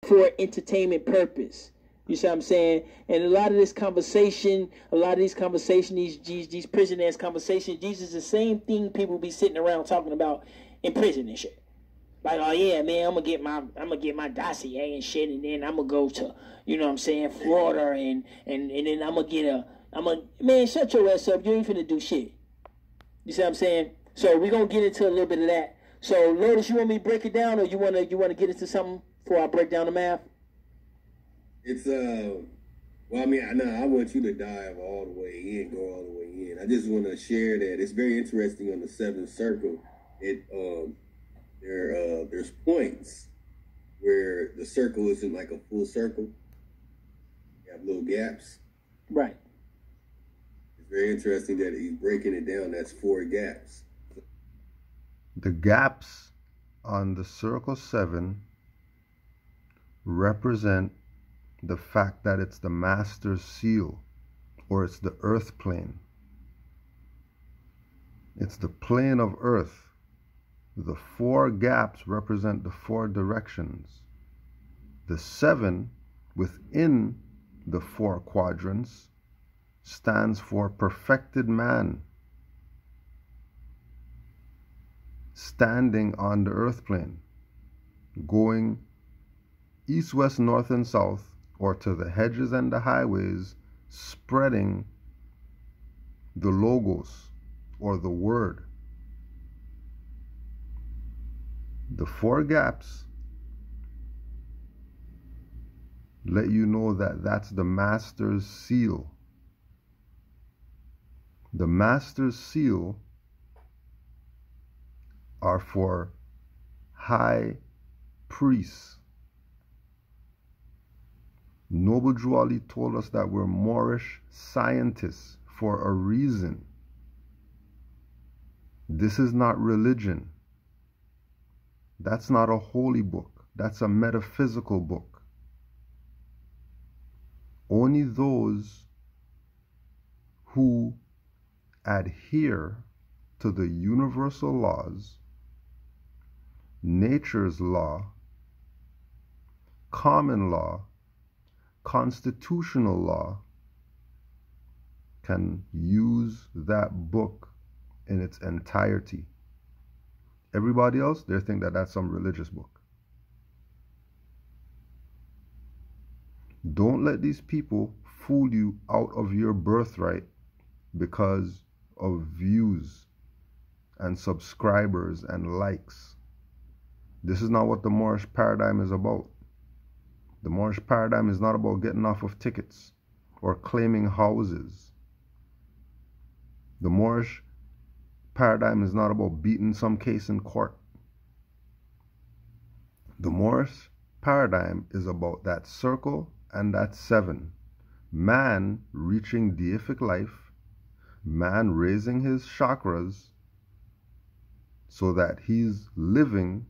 for entertainment purpose. You see what I'm saying? And a lot of these conversations, these prison ass conversations, these is the same thing people be sitting around talking about in prison and shit. Like, oh yeah, man, I'm gonna get my dossier and shit, and then I'm gonna go to, you know what I'm saying, Florida, and then man, shut your ass up. You ain't finna do shit. You see what I'm saying? So we're gonna get into a little bit of that. So Lotus, you want me to break it down, or you wanna get into something before I break down the math? It's well, I mean, I want you to dive all the way in, go all the way in. I just want to share that it's very interesting on the seventh circle. There's points where the circle isn't like a full circle. You have little gaps. Right. It's very interesting that he's breaking it down. That's 4 gaps. The gaps on the circle 7 represent the fact that it's the master's seal, or it's the earth plane. It's the plane of earth. The 4 gaps represent the 4 directions. The 7 within the 4 quadrants stands for perfected man, standing on the earth plane, going east, west, north, and south, or to the hedges and the highways, spreading the logos, or the word. The 4 gaps let you know that that's the master's seal. The master's seal are for high priests. Noble Drew Ali told us that we're Moorish scientists for a reason. This is not religion. That's not a holy book. That's a metaphysical book. Only those who adhere to the universal laws, nature's law, common law, constitutional law, can use that book in its entirety. Everybody else, they think that that's some religious book. Don't let these people fool you out of your birthright because of views and subscribers and likes. This is not what the Moorish paradigm is about. The Moorish paradigm is not about getting off of tickets or claiming houses. The Moorish paradigm is not about beating some case in court. The Moorish paradigm is about that circle and that 7. Man reaching deific life, man raising his chakras so that he's living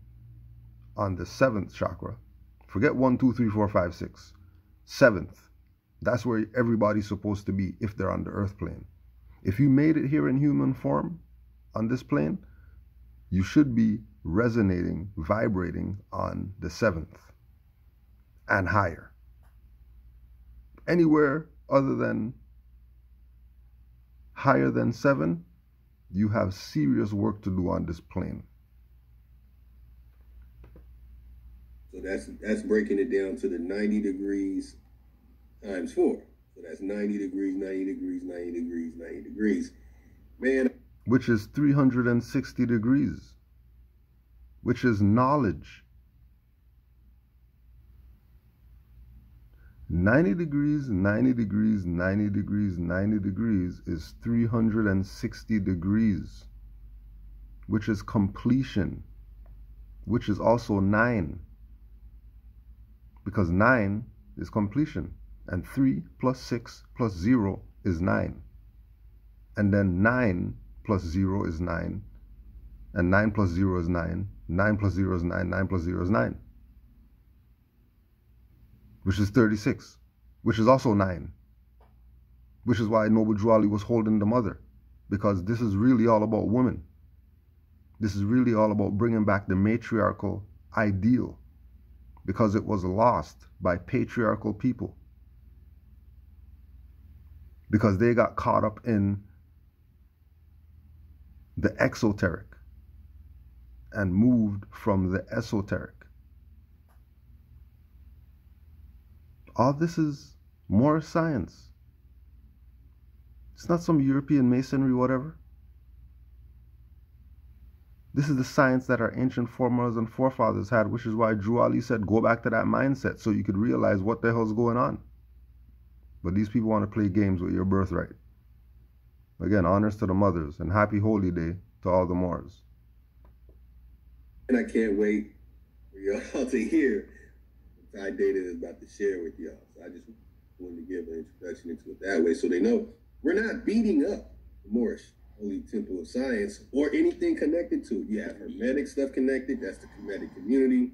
on the 7th chakra. Forget 1, 2, 3, 4, 5, 6. 7th. That's where everybody's supposed to be if they're on the earth plane. If you made it here in human form, on this plane, you should be resonating, vibrating on the 7th and higher. Anywhere other than higher than 7, you have serious work to do on this plane. So that's breaking it down to the 90 degrees times 4. So that's 90 degrees, 90 degrees, 90 degrees, 90 degrees. Man. Which is 360 degrees, which is knowledge. 90 degrees, 90 degrees, 90 degrees, 90 degrees is 360 degrees, which is completion, which is also 9, because 9 is completion, and 3 plus 6 plus 0 is 9, and then 9 plus 0 is 9, and 9 plus 0 is 9, 9 plus 0 is 9, 9 plus 0 is 9, which is 36, which is also 9, which is why Noble Drew Ali was holding the mother, because this is really all about women. This is really all about bringing back the matriarchal ideal, because it was lost by patriarchal people. Because they got caught up in the exoteric and moved from the esoteric. All this is more science. It's not some European masonry, whatever. This is the science that our ancient foremothers and forefathers had, which is why Drew Ali said, go back to that mindset so you could realize what the hell's going on. But these people want to play games with your birthright. Again, honors to the mothers and happy holy day to all the Moors. And I can't wait for y'all to hear what Ty Data is about to share with y'all. So I just wanted to give an introduction into it that way so they know we're not beating up the Moorish Holy Temple of Science or anything connected to it. You have Hermetic stuff connected. That's the Hermetic community.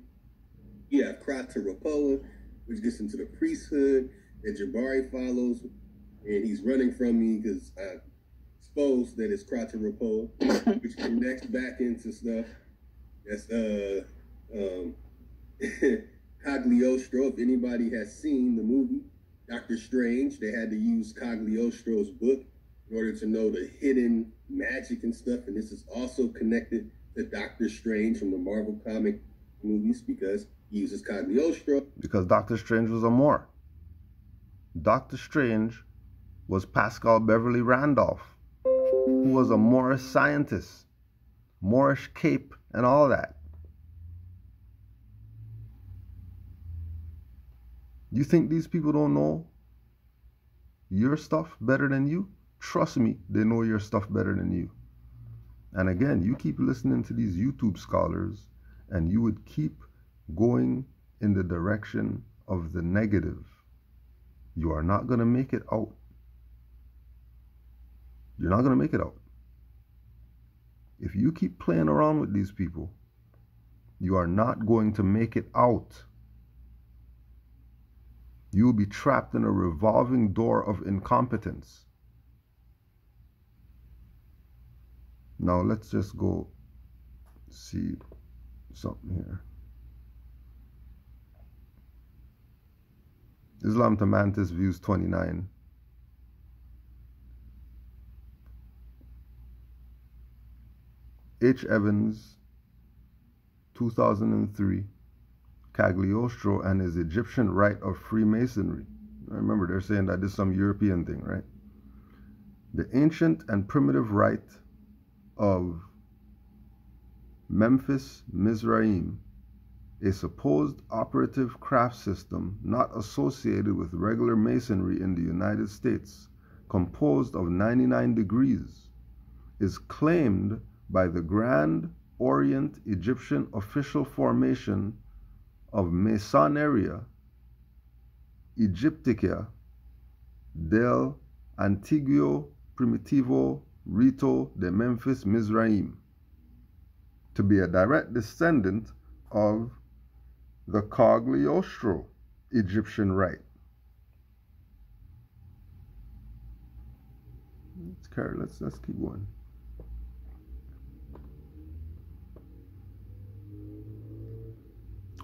You have Krata Rapala, which gets into the priesthood that Jabari follows. And he's running from me because I exposed that it's Krata Rapala, which connects back into stuff. That's Cagliostro. If anybody has seen the movie Doctor Strange, they had to use Cagliostro's book in order to know the hidden magic and stuff. And this is also connected to Doctor Strange from the Marvel comic movies because he uses Cagliostro. Because Doctor Strange was a Moor. Doctor Strange was Pascal Beverly Randolph, who was a Moorish scientist, Moorish cape, and all that. You think these people don't know your stuff better than you? Trust me, they know your stuff better than you. And again, you keep listening to these YouTube scholars and you would keep going in the direction of the negative. You are not going to make it out. You're not going to make it out. If you keep playing around with these people, you are not going to make it out. You will be trapped in a revolving door of incompetence. Now let's just go see something here. Islam to Mantis Views 29. H. Evans, 2003. Cagliostro and his Egyptian rite of Freemasonry. Remember, they're saying that this is some European thing, right? The ancient and primitive rite of Memphis Mizraim, a supposed operative craft system not associated with regular masonry in the United States, composed of 99 degrees, is claimed by the Grand Orient Egyptian official formation of Masoneria Egyptica del Antiguo Primitivo Rito de Memphis Mizraim, to be a direct descendant of the Cagliostro Egyptian rite. Let's keep going.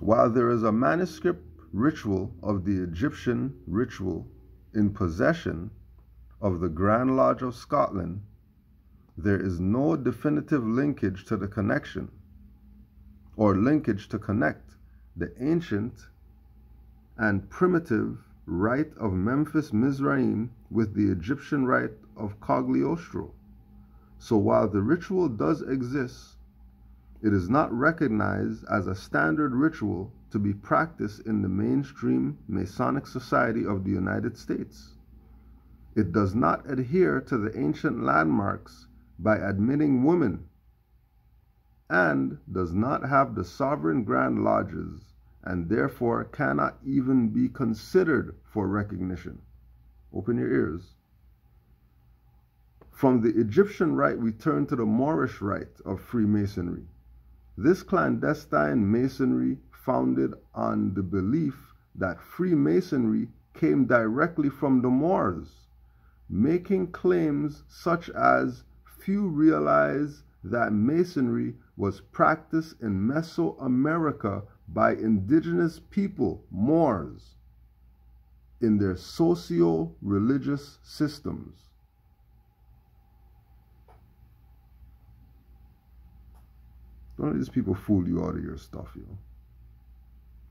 While there is a manuscript ritual of the Egyptian ritual in possession of the Grand Lodge of Scotland, there is no definitive linkage to the connection, or linkage to connect the ancient and primitive rite of Memphis Mizraim with the Egyptian rite of Cagliostro. So while the ritual does exist, it is not recognized as a standard ritual to be practiced in the mainstream Masonic Society of the United States. It does not adhere to the ancient landmarks by admitting women, and does not have the sovereign Grand Lodges, and therefore cannot even be considered for recognition. Open your ears. From the Egyptian rite, we turn to the Moorish rite of Freemasonry. This clandestine masonry founded on the belief that Freemasonry came directly from the Moors, making claims such as few realize that Masonry was practiced in Mesoamerica by indigenous people, Moors, in their socio-religious systems. Don't let these people fool you out of your stuff, yo.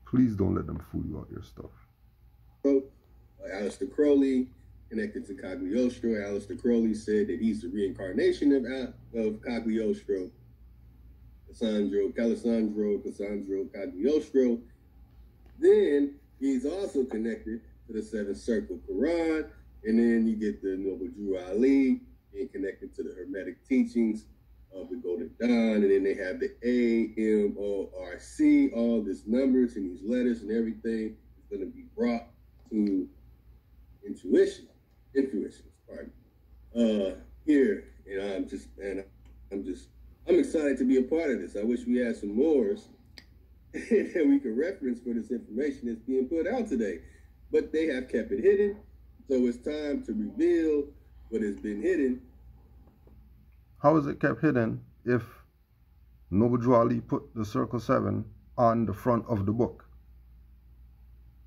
Please don't let them fool you out of your stuff. Aleister Crowley, connected to Cagliostro. Aleister Crowley said that he's the reincarnation of Cagliostro. Cassandro Cagliostro. Then he's also connected to the Seven Circle Quran. And then you get the Noble Drew Ali being connected to the Hermetic teachings of the Golden Dawn. And then they have the AMORC, all these numbers and these letters and everything is going to be brought to intuition, pardon. Here, and I'm excited to be a part of this. I wish we had some more that we could reference for this information that's being put out today. But they have kept it hidden, so it's time to reveal what has been hidden. How is it kept hidden if Noble Drew Ali put the Circle 7 on the front of the book?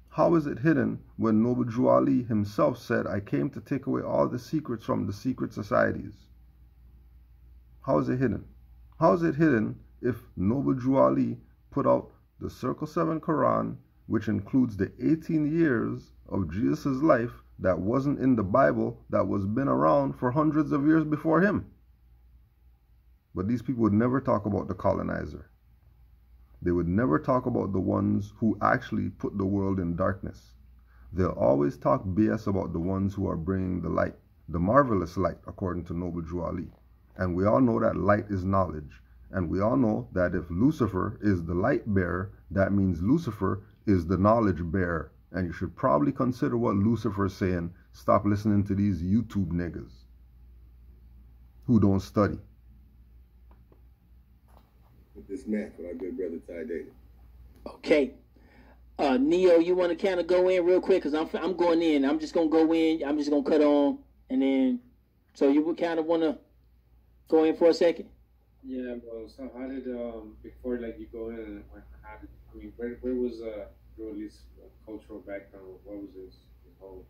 How is it hidden when Noble Drew Ali himself said, I came to take away all the secrets from the secret societies? How is it hidden? How is it hidden if Noble Drew Ali put out the Circle 7 Quran, which includes the 18 years of Jesus' life that wasn't in the Bible, that was been around for hundreds of years before him? But these people would never talk about the colonizer. They would never talk about the ones who actually put the world in darkness. They'll always talk BS about the ones who are bringing the light, the marvelous light, according to Noble Drew Ali. And we all know that light is knowledge. And we all know that if Lucifer is the light bearer, that means Lucifer is the knowledge bearer. And you should probably consider what Lucifer is saying. Stop listening to these YouTube niggas who don't study. With this match with our good brother Ty Data. Okay. Neo, you want to kind of go in real quick? Because I'm going in. I'm just going to go in. I'm just going to cut on. And then, so you would kind of want to go in for a second? Yeah, bro. So how did, before like you go in, how did, I mean, where was Drew Ali's cultural background? What was his whole,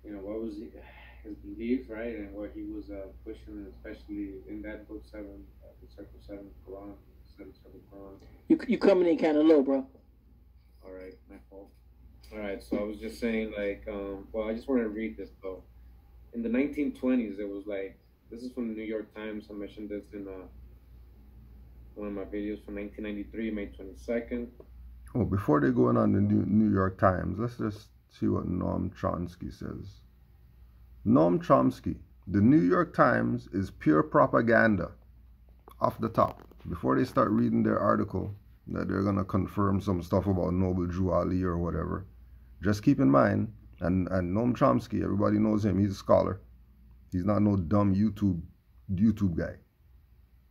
what was his belief, right? And what he was pushing, especially in that book 7, the Circle 7 Quran, 7 Quran. You coming in kind of low, bro. All right, my fault. All right, so I was just saying, like, well, I just want to read this, though. In the 1920s, it was like, this is from the New York Times. I mentioned this in one of my videos from 1993, May 22nd. Oh, before they go in on the New York Times, let's just see what Noam Chomsky says. Noam Chomsky, the New York Times is pure propaganda. Off the top, before they start reading their article that they're going to confirm some stuff about Noble Drew Ali or whatever, just keep in mind, and Noam Chomsky, everybody knows him, he's a scholar. He's not no dumb YouTube guy.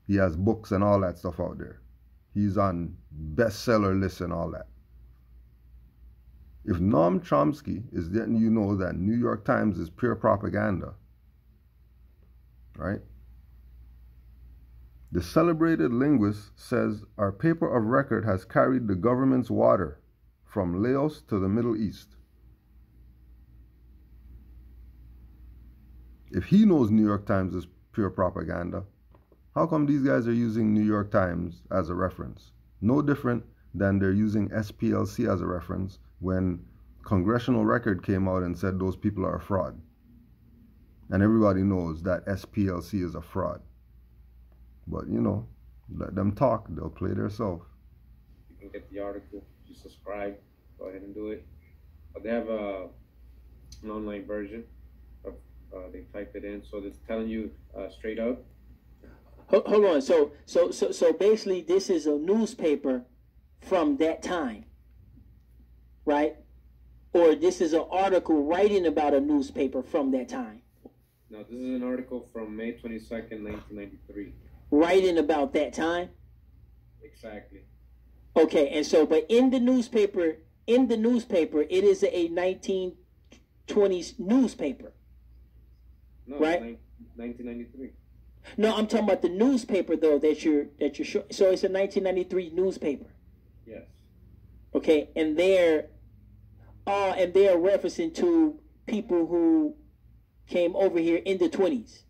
He has books and all that stuff out there. He's on bestseller lists and all that. If Noam Chomsky is letting you know that New York Times is pure propaganda, right? The celebrated linguist says our paper of record has carried the government's water from Laos to the Middle East. If he knows New York Times is pure propaganda, how come these guys are using New York Times as a reference? No different than they're using SPLC as a reference when Congressional Record came out and said those people are a fraud. And everybody knows that SPLC is a fraud. But, let them talk. They'll play themselves. You can get the article. You subscribe. Go ahead and do it. But they have an online version. They type it in, so it's telling you straight up. Hold on. So basically, this is a newspaper from that time, right? Or this is an article writing about a newspaper from that time. No, this is an article from May 22nd, 1993. Writing about that time? Exactly. Okay, and so, but in the newspaper, it is a 1920s newspaper. No, right? 1993. No, I'm talking about the newspaper though that you're sure. So it's a 1993 newspaper. Yes. Okay, and they're referencing to people who came over here in the 20s.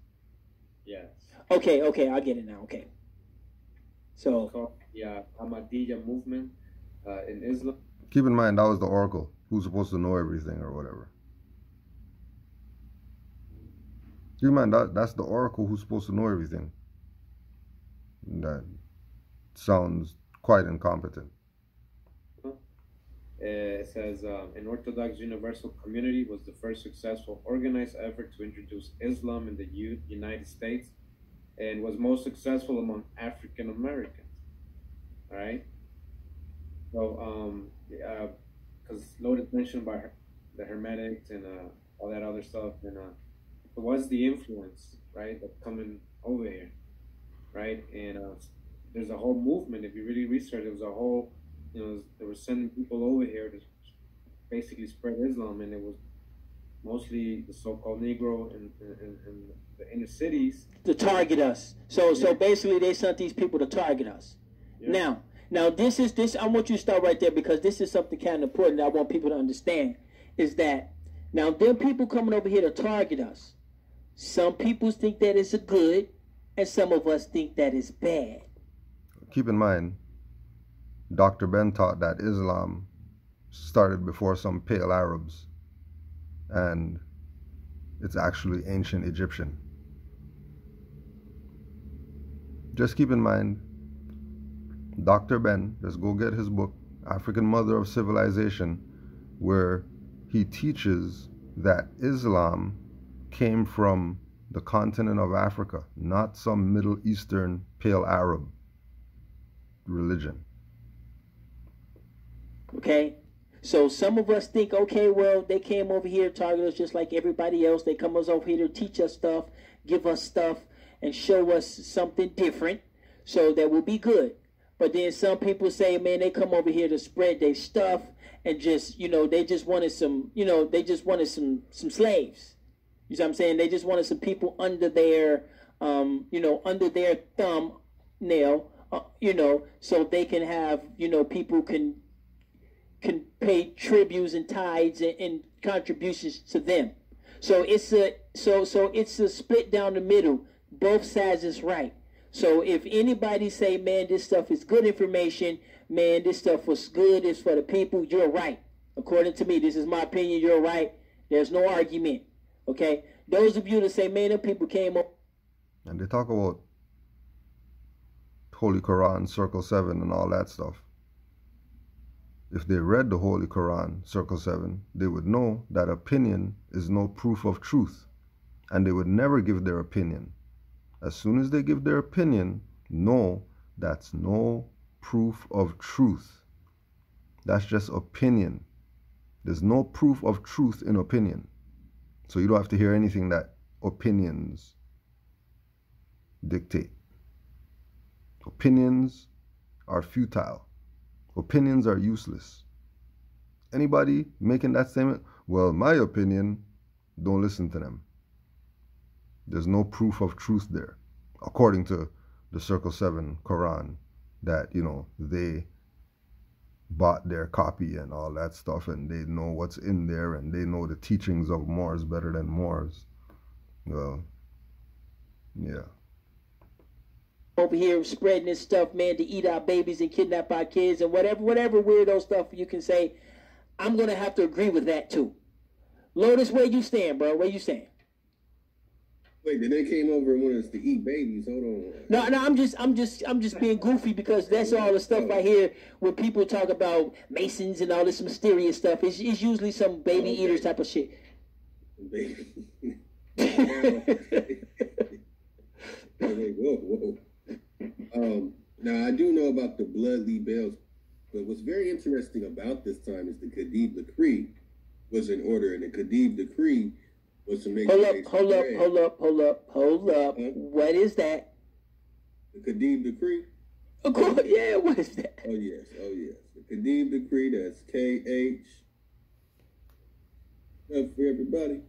Yes. Okay, I get it now. Okay. So it's called the Ahmadiyya movement in Islam. Keep in mind, that was the oracle who's supposed to know everything or whatever. Keep in mind, that's the oracle who's supposed to know everything. That sounds quite incompetent. It says, an Orthodox Universal Community was the first successful organized effort to introduce Islam in the United States and was most successful among African Americans. All right? So, because Lotus mentioned about the Hermetics and all that other stuff, and what's the influence, right, that's coming over here, right? And there's a whole movement. If you really research, there was a whole, they were sending people over here to basically spread Islam, and it was mostly the so-called Negro in the inner cities to target us. So basically, they sent these people to target us. Yeah. Now this. I want you to start right there because this is something kind of important that I want people to understand. Is that now them people coming over here to target us? Some people think that it's a good, and some of us think that it's bad. Keep in mind, Dr. Ben taught that Islam started before some pale Arabs, and it's actually ancient Egyptian. Just keep in mind, Dr. Ben, just go get his book, African Mother of Civilization, where he teaches that Islam came from the continent of Africa, not some Middle Eastern pale Arab religion. Okay, so some of us think, okay, well, they came over here to target us just like everybody else. They come over here to teach us stuff, give us stuff, and show us something different, so that will be good. But then some people say, man, they come over here to spread their stuff and just, they just wanted some, some slaves. You see what I'm saying? They just wanted some people under their, under their thumbnail, so they can have, people can pay tributes and tithes and contributions to them. So it's a split down the middle. Both sides is right. So if anybody say, man, this stuff is good information, man, this stuff was good, it's for the people, you're right. According to me, this is my opinion, you're right. There's no argument. Okay? Those of you that say, man, them people came up. And they talk about Holy Quran, Circle 7, and all that stuff. If they read the Holy Quran, Circle 7, they would know that opinion is no proof of truth. And they would never give their opinion. As soon as they give their opinion, no, that's no proof of truth. That's just opinion. There's no proof of truth in opinion. So you don't have to hear anything that opinions dictate. Opinions are futile. Opinions are useless. Anybody making that statement, well, my opinion, don't listen to them. There's no proof of truth there, according to the Circle 7 Quran, that, they bought their copy and all that stuff, and they know what's in there, and they know the teachings of Moors better than Moors. Well, yeah. Over here spreading this stuff, man, to eat our babies and kidnap our kids and whatever weirdo stuff you can say. I'm going to have to agree with that, too. Lotus, where you stand, bro? Where you stand? Wait, then they came over and wanted us to eat babies. Hold on. No, I'm just being goofy because that's all the stuff I hear when people talk about Masons and all this mysterious stuff. It's usually some baby eaters type of shit. Baby. Whoa. Now I do know about the bloodly bells, but what's very interesting about this time is the Khedive decree was in order, and the Khedive decree was to make. Hold up. Huh? What is that? The Khedive decree. Of course, yeah. What is that? Oh yes. The Khedive decree. That's KH. Up for everybody.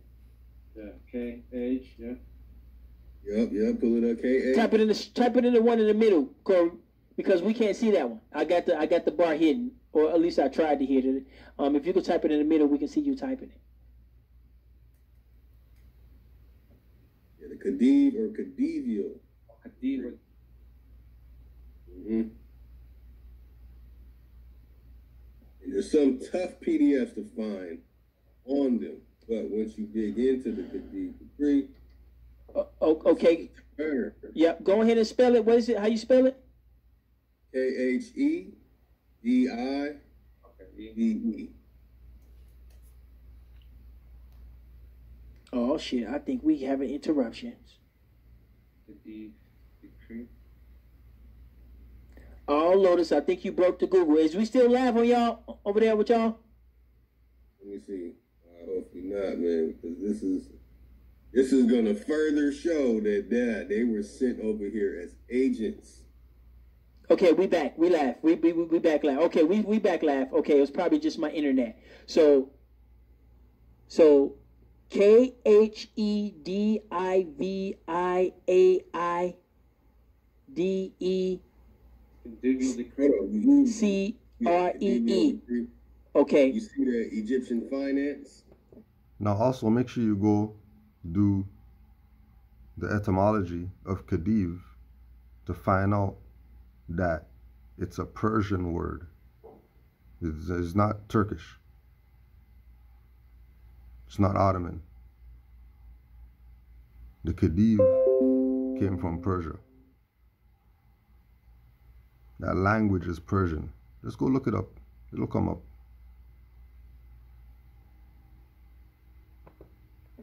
Yeah, KH. Yeah. Yep. Pull it up, KH. Type it in the one in the middle, Corey. because we can't see that one. I got the bar hidden, or at least I tried to hit it. If you could type it in the middle, we can see you typing it. Yeah, the Khedive or Khedivio. Khedive. Mm-hmm. And there's some tough PDFs to find on them, but once you dig into the Khedive decree, okay. Yep. Go ahead and spell it. What is it? How you spell it? Khedive. Oh shit! I think we having interruptions. Khedive decree. Oh, Lotus, I think you broke the Google. Is we still live on y'all over there with y'all? Let me see. Hopefully not, man, because this is gonna further show that they were sent over here as agents. Okay, we back. We laugh. We back live. Okay, we back live. Okay, it was probably just my internet. So Khediviaide CREE. Okay. You see the Egyptian finance? Now also make sure you go do the etymology of Khedive to find out that it's a Persian word. It's not Turkish. It's not Ottoman. The Khedive came from Persia. That language is Persian. Just go look it up. It'll come up.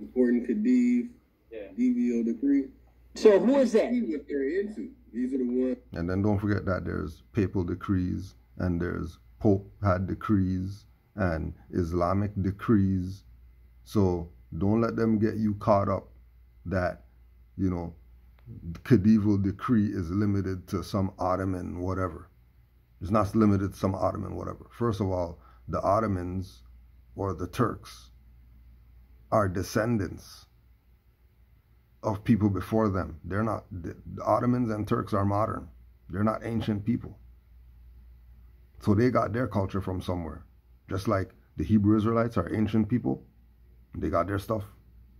Important Khedive, Khedivio decree. So who is that? What they're into. These are the ones. And then don't forget that there's papal decrees, and there's Pope had decrees, and Islamic decrees. So don't let them get you caught up that, you know, Khedival decree is limited to some Ottoman whatever. It's not limited to some Ottoman whatever. First of all, the Ottomans or the Turks are descendants of people before them. They're not, the Ottomans and Turks are modern. They're not ancient people. So they got their culture from somewhere. Just like the Hebrew Israelites are ancient people. They got their stuff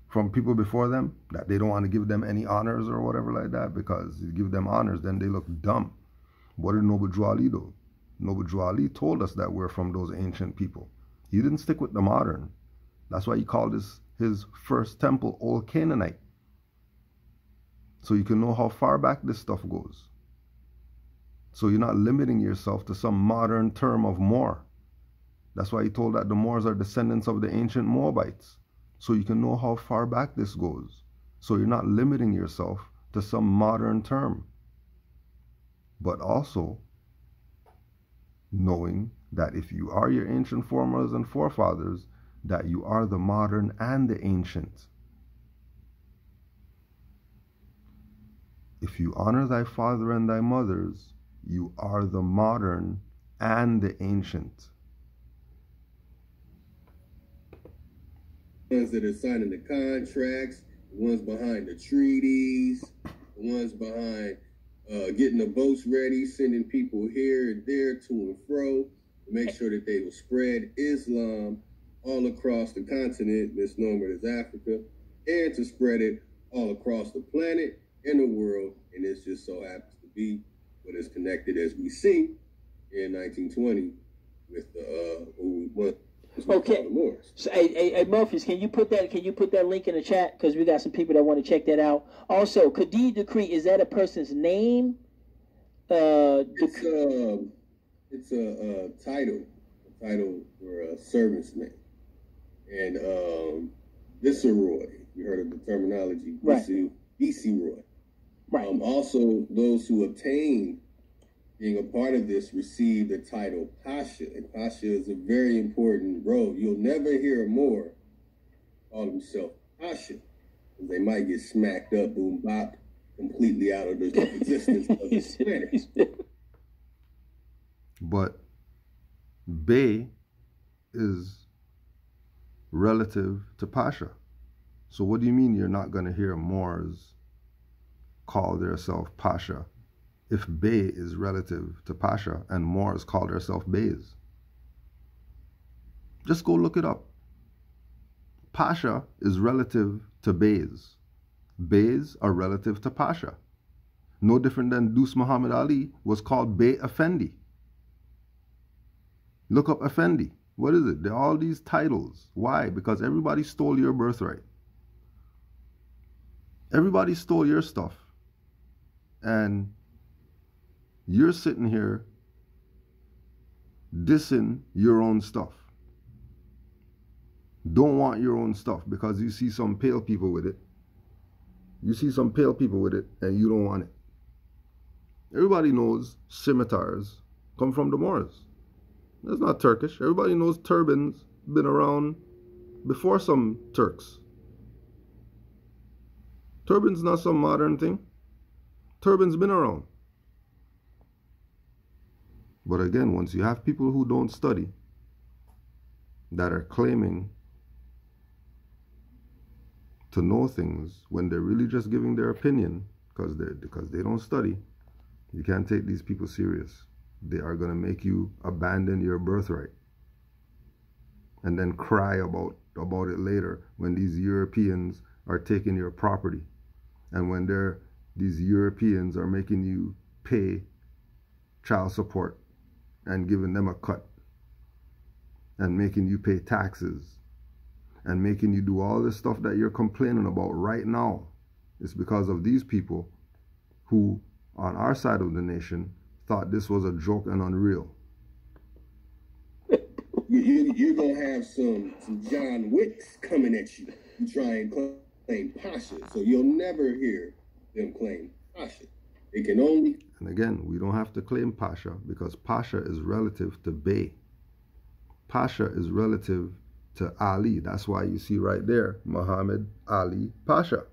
from people before them, that they don't want to give them any honors or whatever like that, because you give them honors, then they look dumb. What did Noble Drew Ali do? Noble Drew Ali told us that we're from those ancient people. He didn't stick with the modern. That's why he called his first temple Old Canaanite. So you can know how far back this stuff goes. So you're not limiting yourself to some modern term of Moor. That's why he told that the Moors are descendants of the ancient Moabites. So you can know how far back this goes. So you're not limiting yourself to some modern term. But also knowing that if you are your ancient foremothers and forefathers, that you are the modern and the ancient. If you honor thy father and thy mothers, you are the modern and the ancient. The ones that are signing the contracts, the ones behind the treaties, the ones behind getting the boats ready, sending people here and there to and fro to make sure that they will spread Islam all across the continent, misnomer as Africa, and to spread it all across the planet and the world. And this just so happens to be what is connected, as we see in 1920 with the okay. So, hey, Murphys, can you put that link in the chat, because we got some people that want to check that out. Also, Khedive decree, is that a person's name? It's a title for a servant's name, and Viceroy. You heard of the terminology, right? Viceroy. Right. Also, those who obtain being a part of this receive the title Pasha, and Pasha is a very important role. You'll never hear a Moor call himself Pasha, because they might get smacked up, boom bop, completely out of the existence of the planet. But Bey is relative to Pasha. So what do you mean you're not going to hear Moors call themselves Pasha? if Bey is relative to Pasha and Moors call themselves Beys? Just go look it up. Pasha is relative to Beys. Beys are relative to Pasha. No different than Deuce Muhammad Ali was called Bey Effendi. Look up Effendi. What is it? They're all these titles. Why? Because everybody stole your birthright. Everybody stole your stuff. And you're sitting here dissing your own stuff. Don't want your own stuff because you see some pale people with it. You see some pale people with it and you don't want it. Everybody knows scimitars come from the Moors. That's not Turkish. Everybody knows turbans been around before some Turks. Turban's not some modern thing. Turban's been around. But again, once you have people who don't study, that are claiming to know things when they're really just giving their opinion because they don't study, you can't take these people serious. They are going to make you abandon your birthright and then cry about it later when these Europeans are taking your property and when these Europeans are making you pay child support and giving them a cut and making you pay taxes and making you do all this stuff that you're complaining about right now. It's because of these people who, on our side of the nation, thought this was a joke and unreal. You're going to have some John Wicks coming at you to try and claim Pasha. So you'll never hear them claim Pasha. They can only... And again, we don't have to claim Pasha because Pasha is relative to Bey. Pasha is relative to Ali. That's why you see right there, Muhammad Ali Pasha.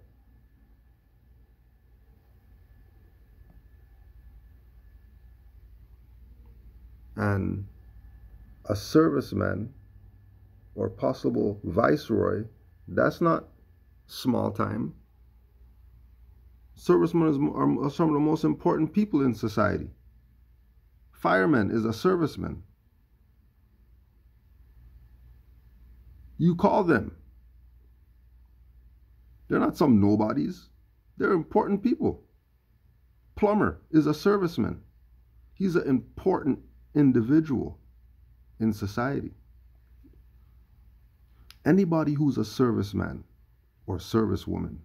And a serviceman or possible viceroy, that's not small time. Servicemen are some of the most important people in society. Fireman is a serviceman. You call them. They're not some nobodies. They're important people. Plumber is a serviceman. He's an important individual in society. Anybody who's a serviceman or servicewoman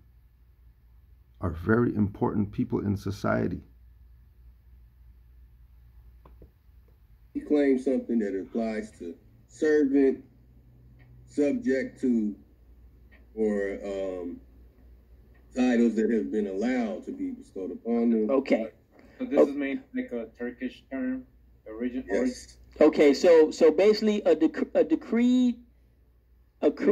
are very important people in society. He claims something that applies to servant, subject to, or titles that have been allowed to be bestowed upon them. Okay. So this is made like a Turkish term, original. Yes. Okay, so basically a decree I just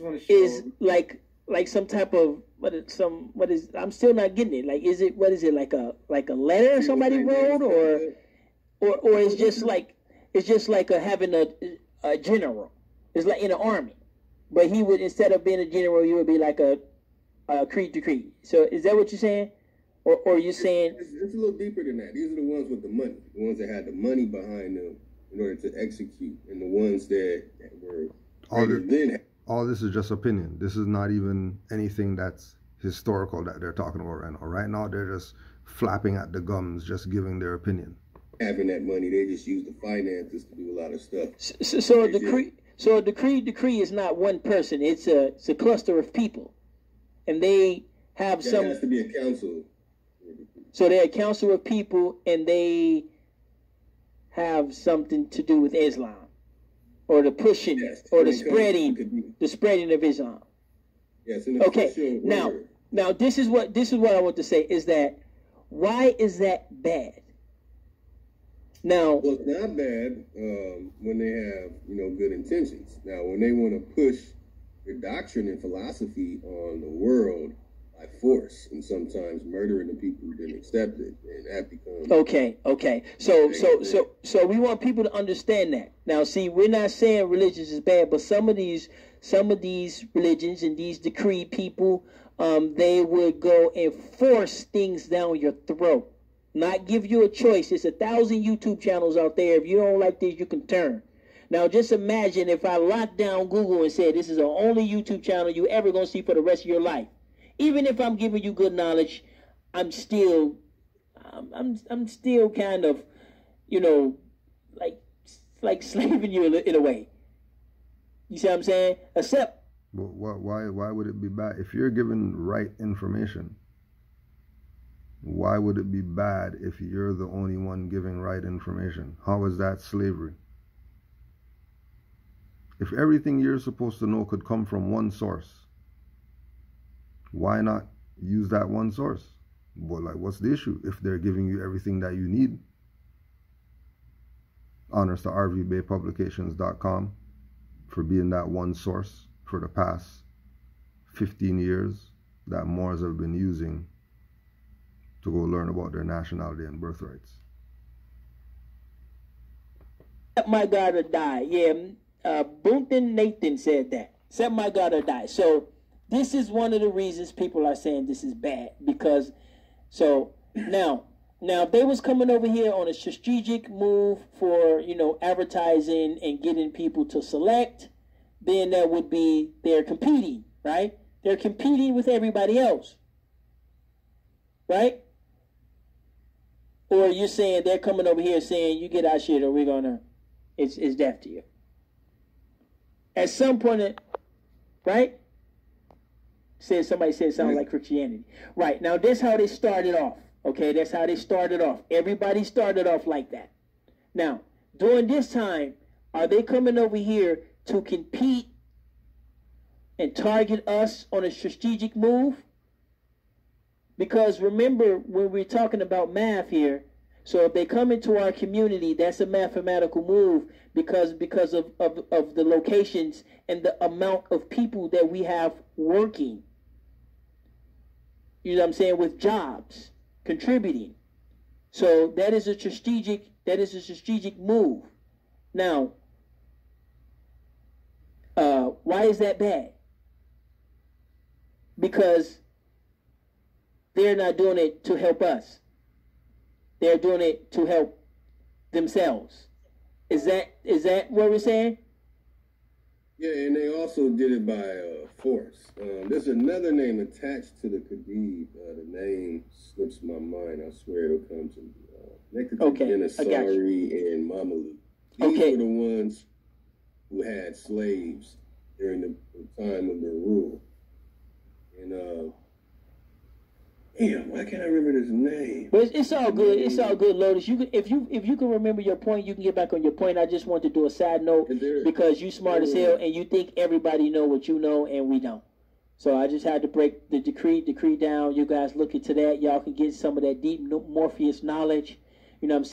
want to show is like some type of what is I'm still not getting it. Like is it like a letter somebody wrote or it's just like having a general. It's like in an army. But he would, instead of being a general, you would be like a decree. So is that what you're saying? Or you're saying it's a little deeper than that. These are the ones with the money. The ones that had the money behind them in order to execute, and the ones that were all this is just opinion. This is not even anything that's historical that they're talking about right now. Right now, they're just flapping at the gums, just giving their opinion. Having that money, they just use the finances to do a lot of stuff. So a decree is not one person. It's a cluster of people, and they have some. It has to be a council. So they're a council of people, and they have something to do with Islam, or the pushing, or the spreading of Islam. Yes. Okay. Now this is what I want to say is that why is that bad? Now, well, it's not bad when they have good intentions. Now, when they want to push their doctrine and philosophy on the world by force, and sometimes murdering the people who didn't accept it, and that becomes okay. So we want people to understand that. Now, see, we're not saying religions is bad, but some of these religions and these decree people, they would go and force things down your throat, not give you a choice. There's 1,000 YouTube channels out there. If you don't like this, you can turn. Now, just imagine if I locked down Google and said this is the only YouTube channel you ever gonna see for the rest of your life. Even if I'm giving you good knowledge, I'm still kind of, you know, like slaving you in a way. You see what I'm saying? Except. But why would it be bad if you're given right information? Why would it be bad if you're the only one giving right information? How is that slavery? If everything you're supposed to know could come from one source, why not use that one source? Well, like, what's the issue if they're giving you everything that you need? Honors to rvbaypublications.com for being that one source for the past 15 years that Moors have been using to go learn about their nationality and birthrights. My God or die. Yeah, Boonton Nathan said that. Except my God or die. So this is one of the reasons people are saying this is bad. Because, so, now if they was coming over here on a strategic move for, you know, advertising and getting people to select, then that would be, they're competing, right? They're competing with everybody else, right? Or you're saying they're coming over here saying, you get our shit or we're gonna, it's death to you. At some point, right? Somebody said it sounds like Christianity. Right, now this is how they started off. Okay, that's how they started off. Everybody started off like that. Now, during this time, are they coming over here to compete and target us on a strategic move? Because remember, when we're talking about math here, so if they come into our community, that's a mathematical move because of the locations and the amount of people that we have working. You know what I'm saying? With jobs, contributing. So that is a strategic move. Now, why is that bad? Because they're not doing it to help us. They're doing it to help themselves. Is that what we're saying? Yeah, and they also did it by force. There's another name attached to the Khadib. The name slips my mind. I swear it'll come to me. Connected to Genasari and Mameluke. These were the ones who had slaves during the time of their rule. And damn, why can't I remember his name? But it's all good. It's all good, Lotus. If you can remember your point, you can get back on your point. I just want to do a side note because you smart as hell and you think everybody know what you know and we don't. So I just had to break the decree down. You guys look into that. Y'all can get some of that deep Morpheus knowledge. You know what I'm saying?